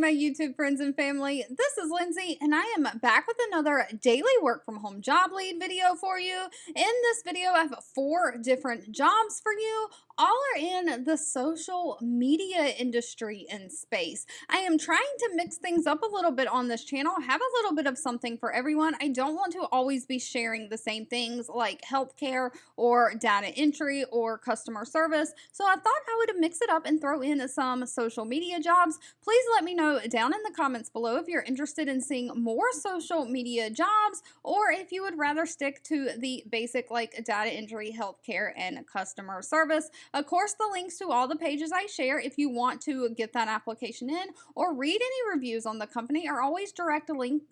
my YouTube friends and family. This is Lindsay, and I am back with another daily work from home job lead video for you. In this video, I have 4 different jobs for you. All are in the social media industry and space. I am trying to mix things up a little bit on this channel, have a little bit of something for everyone. I don't want to always be sharing the same things like healthcare or data entry or customer service. So I thought I would mix it up and throw in some social media jobs. Please let me know down in the comments below if you're interested in seeing more social media jobs or if you would rather stick to the basic like data entry, healthcare, and customer service. Of course, the links to all the pages I share if you want to get that application in or read any reviews on the company are always directly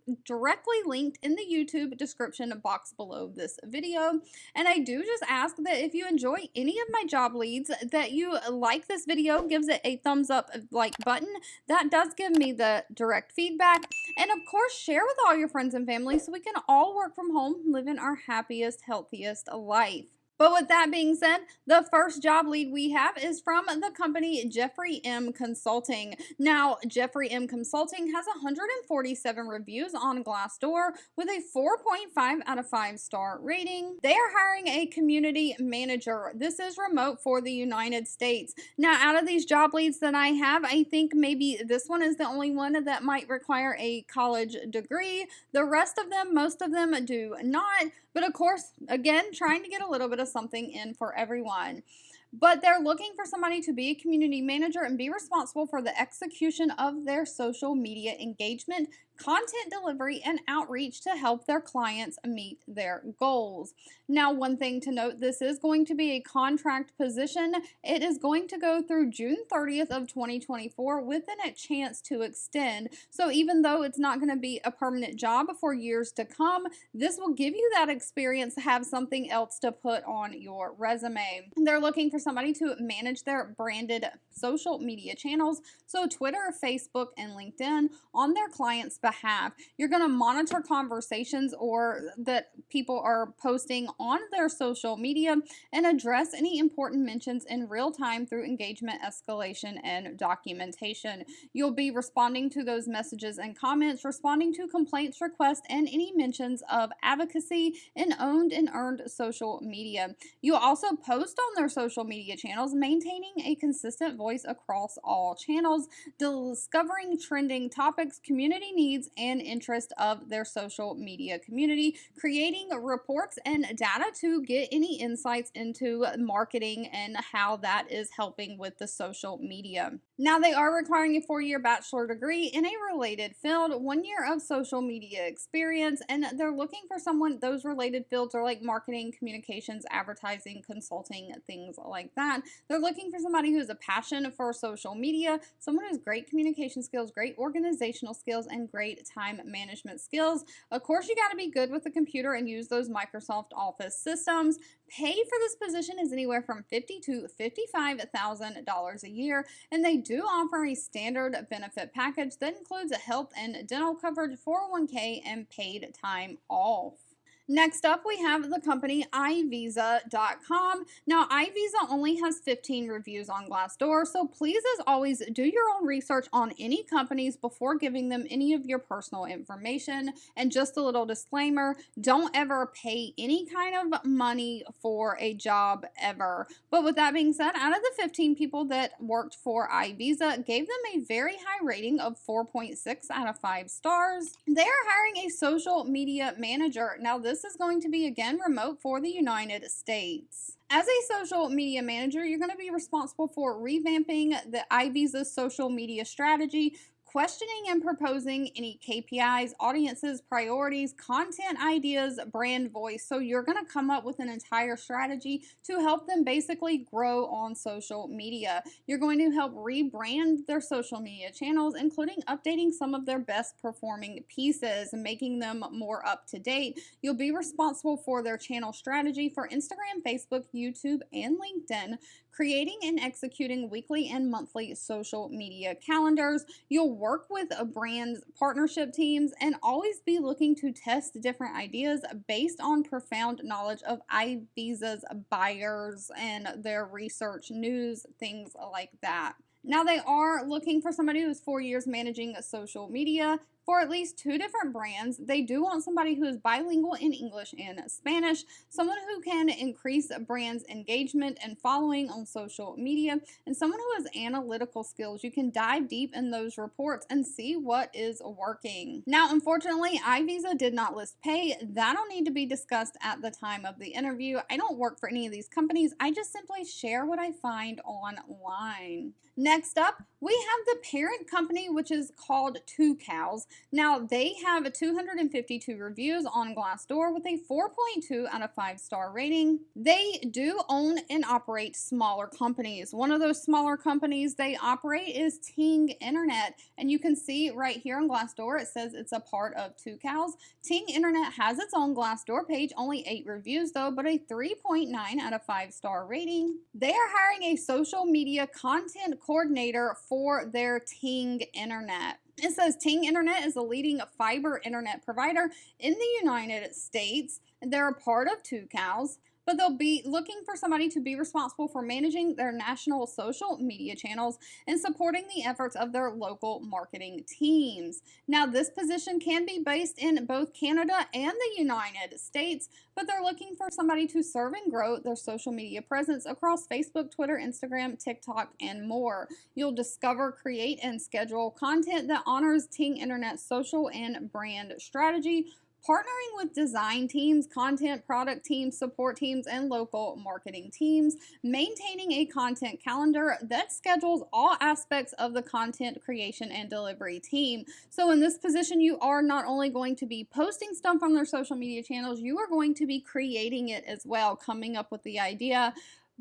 linked in the YouTube description box below this video. And I do just ask that if you enjoy any of my job leads that you like this video, gives it a thumbs up like button. That does give me the direct feedback. And of course, share with all your friends and family so we can all work from home, living our happiest, healthiest life. But with that being said, the first job lead we have is from the company Jeffrey M. Consulting. Now, Jeffrey M. Consulting has 147 reviews on Glassdoor with a 4.5 out of 5-star rating. They are hiring a community manager. This is remote for the United States. Now, out of these job leads that I have, I think maybe this one is the only one that might require a college degree. The rest of them, most of them do not. But of course, again, trying to get a little bit of something in for everyone. But they're looking for somebody to be a community manager and be responsible for the execution of their social media engagement, content delivery, and outreach to help their clients meet their goals. Now, one thing to note, this is going to be a contract position. It is going to go through June 30th of 2024 with a chance to extend. So even though it's not going to be a permanent job for years to come, this will give you that experience to have something else to put on your resume. They're looking for somebody to manage their branded social media channels, so Twitter, Facebook, and LinkedIn on their clients' behalf. You're going to monitor conversations or that people are posting on their social media and address any important mentions in real time through engagement escalation and documentation. You'll be responding to those messages and comments, responding to complaints, requests, and any mentions of advocacy in owned and earned social media. You'll also post on their social media channels, maintaining a consistent voice across all channels, discovering trending topics, community needs, and interest of their social media community, creating reports and data to get any insights into marketing and how that is helping with the social media. Now, they are requiring a 4-year bachelor degree in a related field, 1 year of social media experience, and they're looking for someone, those related fields are like marketing, communications, advertising, consulting, things like that. They're looking for somebody who has a passion for social media, someone who has great communication skills, great organizational skills, and great time management skills. Of course, you got to be good with the computer and use those Microsoft Office systems. Pay for this position is anywhere from $50,000 to $55,000 a year, and they do offer a standard benefit package that includes a health and dental coverage, 401k, and paid time off. Next up, we have the company iVisa.com. Now, iVisa only has 15 reviews on Glassdoor, so please, as always, do your own research on any companies before giving them any of your personal information. And just a little disclaimer, don't ever pay any kind of money for a job ever. But with that being said, out of the 15 people that worked for iVisa, gave them a very high rating of 4.6 out of 5 stars. They are hiring a social media manager. Now, this is going to be again remote for the United States. As a social media manager, you're going to be responsible for revamping the iVisa social media strategy, questioning and proposing any KPIs, audiences, priorities, content ideas, brand voice. So you're going to come up with an entire strategy to help them basically grow on social media. You're going to help rebrand their social media channels, including updating some of their best performing pieces and making them more up to date. You'll be responsible for their channel strategy for Instagram, Facebook, YouTube, and LinkedIn, creating and executing weekly and monthly social media calendars. You'll work with a brand's partnership teams and always be looking to test different ideas based on profound knowledge of iVisa's buyers and their research, news, things like that. Now, they are looking for somebody who's 4 years managing social media for at least 2 different brands. They do want somebody who is bilingual in English and Spanish, someone who can increase a brand's engagement and following on social media, and someone who has analytical skills. You can dive deep in those reports and see what is working. Now, unfortunately, iVisa did not list pay. That'll need to be discussed at the time of the interview. I don't work for any of these companies. I just simply share what I find online. Next up, we have the parent company, which is called Tucows. Now, they have 252 reviews on Glassdoor with a 4.2 out of 5-star rating. They do own and operate smaller companies. One of those smaller companies they operate is Ting Internet, and you can see right here on Glassdoor, it says it's a part of Tucows. Ting Internet has its own Glassdoor page, only 8 reviews though, but a 3.9 out of 5-star rating. They are hiring a social media content coordinator for their Ting Internet. It says Ting Internet is a leading fiber internet provider in the United States. They're a part of Tucows, but they'll be looking for somebody to be responsible for managing their national social media channels and supporting the efforts of their local marketing teams. Now, this position can be based in both Canada and the United States, but they're looking for somebody to serve and grow their social media presence across Facebook, Twitter, Instagram, TikTok, and more. You'll discover, create, and schedule content that honors Ting Internet's social and brand strategy, partnering with design teams, content product teams, support teams, and local marketing teams, maintaining a content calendar that schedules all aspects of the content creation and delivery team. So in this position, you are not only going to be posting stuff on their social media channels, you are going to be creating it as well, coming up with the idea,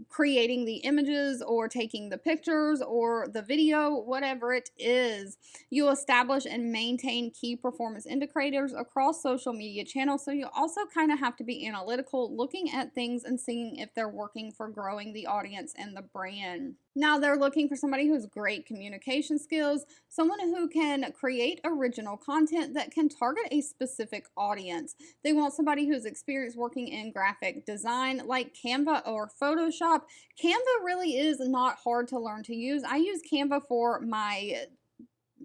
creating the images or taking the pictures or the video, whatever it is. You'll establish and maintain key performance indicators across social media channels. So you also kind of have to be analytical, looking at things and seeing if they're working for growing the audience and the brand. Now, they're looking for somebody who's great communication skills, someone who can create original content that can target a specific audience. They want somebody who's experienced working in graphic design like Canva or Photoshop. Canva really is not hard to learn to use. I use Canva for my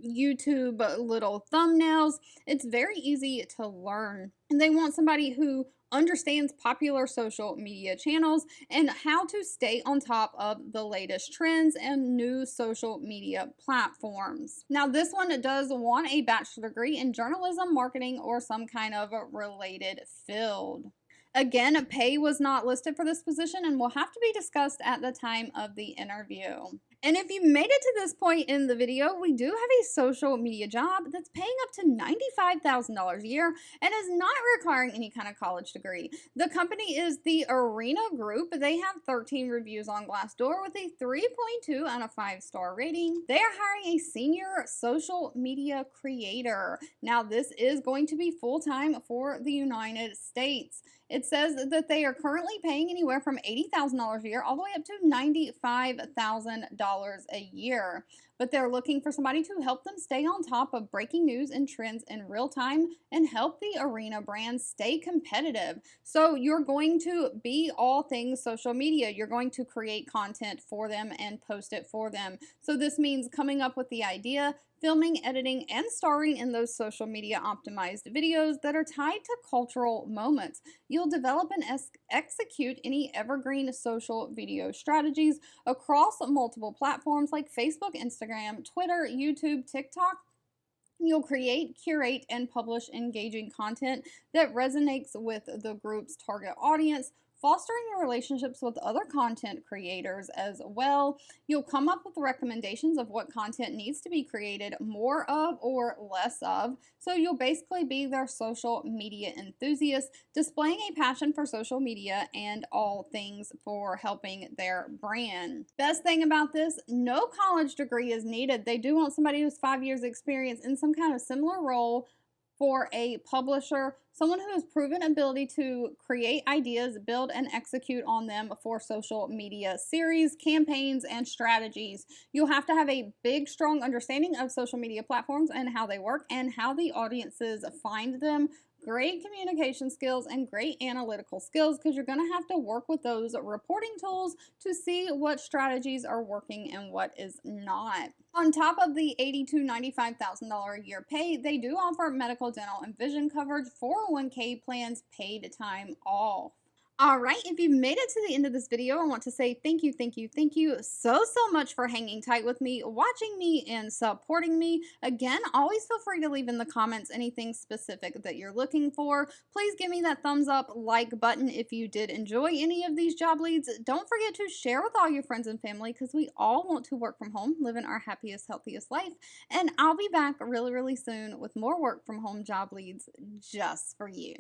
YouTube little thumbnails. It's very easy to learn. And they want somebody who understands popular social media channels and how to stay on top of the latest trends and new social media platforms. Now, this one does want a bachelor's degree in journalism, marketing, or some kind of a related field. Again, pay was not listed for this position and will have to be discussed at the time of the interview. And if you made it to this point in the video, we do have a social media job that's paying up to $95,000 a year and is not requiring any kind of college degree. The company is the Arena Group. They have 13 reviews on Glassdoor with a 3.2 out of 5-star rating. They are hiring a senior social media creator. Now, this is going to be full-time for the United States. It says that they are currently paying anywhere from $80,000 a year all the way up to $95,000 a year. But they're looking for somebody to help them stay on top of breaking news and trends in real time and help the Arena brand stay competitive. So you're going to be all things social media. You're going to create content for them and post it for them. So this means coming up with the idea, filming, editing, and starring in those social media optimized videos that are tied to cultural moments. You'll develop and execute any evergreen social video strategies across multiple platforms like Facebook, Instagram, Twitter, YouTube, TikTok. You'll create, curate, and publish engaging content that resonates with the group's target audience, fostering relationships with other content creators as well. You'll come up with recommendations of what content needs to be created more of or less of. So you'll basically be their social media enthusiast, displaying a passion for social media and all things for helping their brand. Best thing about this, no college degree is needed. They do want somebody who's 5 years experience in some kind of similar role for a publisher, someone who has proven ability to create ideas, build, and execute on them for social media series, campaigns, and strategies. You'll have to have a big, strong understanding of social media platforms and how they work and how the audiences find them, great communication skills and great analytical skills because you're going to have to work with those reporting tools to see what strategies are working and what is not. On top of the $80,000 to $95,000 a year pay, they do offer medical, dental, and vision coverage, 401k plans, paid time off. All right, if you made it to the end of this video, I want to say thank you, thank you, thank you so much for hanging tight with me, watching me, and supporting me. Again, always feel free to leave in the comments anything specific that you're looking for. Please give me that thumbs up, like button if you did enjoy any of these job leads. Don't forget to share with all your friends and family because we all want to work from home, living our happiest, healthiest life. And I'll be back really soon with more work from home job leads just for you.